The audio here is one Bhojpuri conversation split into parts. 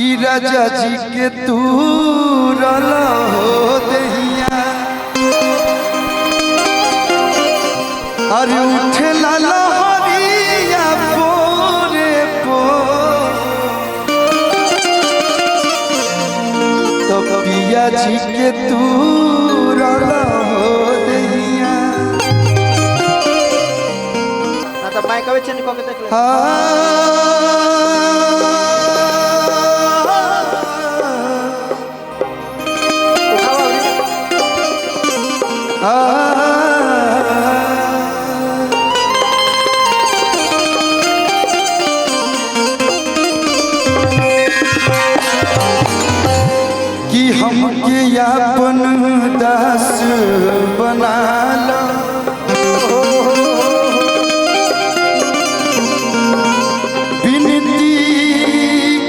कि राजा जी के तू रला हो दहिया अरे उठे लाला हरिया पोरे पो तो पिया जी के तू रला हो दहिया ना तो माइक आवे छे निको के देख ले कि हमके अपन दास बना लो विनती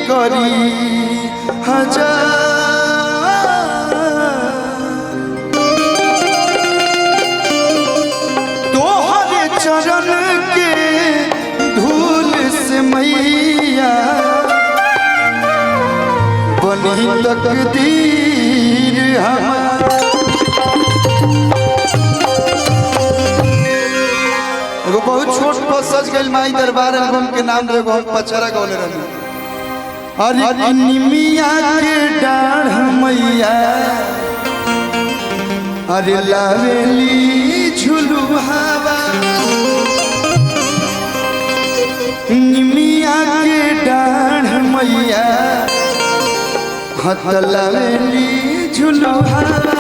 करी हजार तोहरे चरण के धूल से मैया बनी तकदीर एगो बहुत छोट पर सज गइल माई दरबार एल्बम के नाम रे एगो पचरा गौले रहनी अरे निमिया के डाढ़ मैया अरे लावेली झुलू हवा निमिया के डाढ़ मैया हतलावेली झुलू हवा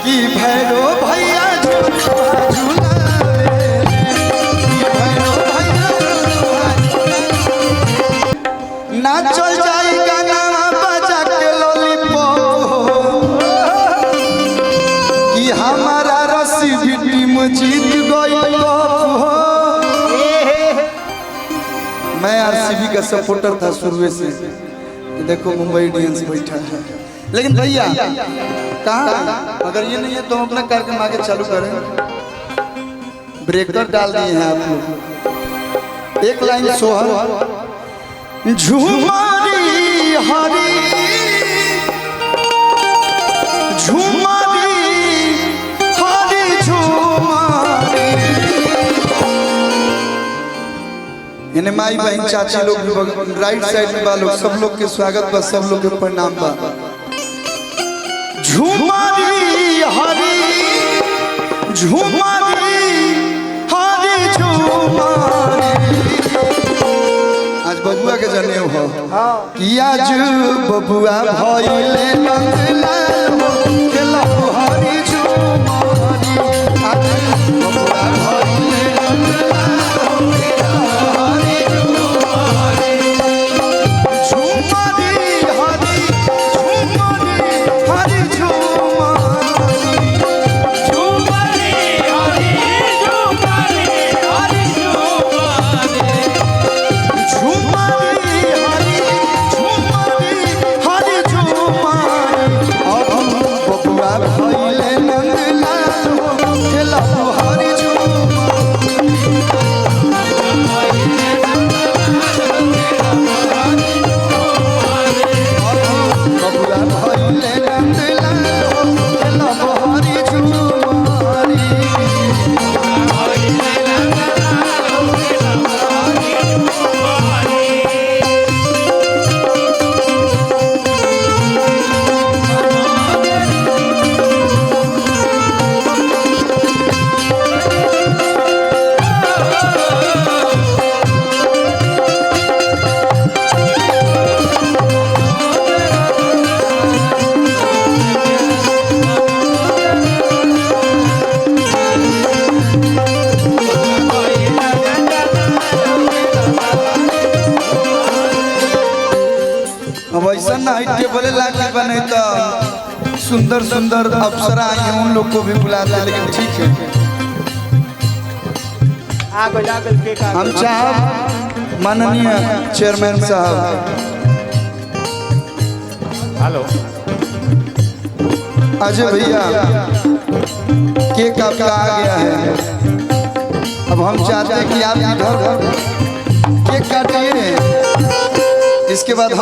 कि भैरो भैया ना चल जाई गाना बजा के लॉलीपॉप कि हमारा रसी भी टीम जीत गई हो मैं आरसीबी का सपोर्टर था शुरू से देखो मुंबई इंडियंस बैठा है लेकिन भैया कहाँ अगर ये नहीं है तो हम अपना कार्यक्रम आगे चालू करें ब्रेकर डाल दिए हैं आप लोग एक लाइन सोहर झुमारी हरी झुमारी हरी झुमारी इन्हें माई बहन चाची लोग राइट साइड में लोग सब लोग के स्वागत बा सब लोग के प्रणाम बा झुमारी हरी झुमारी हरी झुमारी आज बबुआ के जने हो कि आज बबुआ भइले नंदलाल खेला हरी झुमारी आज बबुआ भइले नंदलाल हरी झुमारी झुमारी हरी झुमारी हरी झुमारी झुमारी हरी झुमारी हरी झुमारी झुमारी हरी झुमारी हरी झुमारी अब बबुआ भइले नंदलाल खेला हरी बबुआ भइले नंदलाल खेला हरी झुमारी अब ऐसा ना टेबल लाके बने तो सुंदर सुंदर अप्सरा आई हैं उन लोग को भी बुलाते हैं लेकिन ठीक है आगल के का हम चाहब माननीय चेयरमैन साहब हेलो अजय भैया केक आपका आ गया है अब हम चाहते हैं कि आप इधर केक काटिए इसके बाद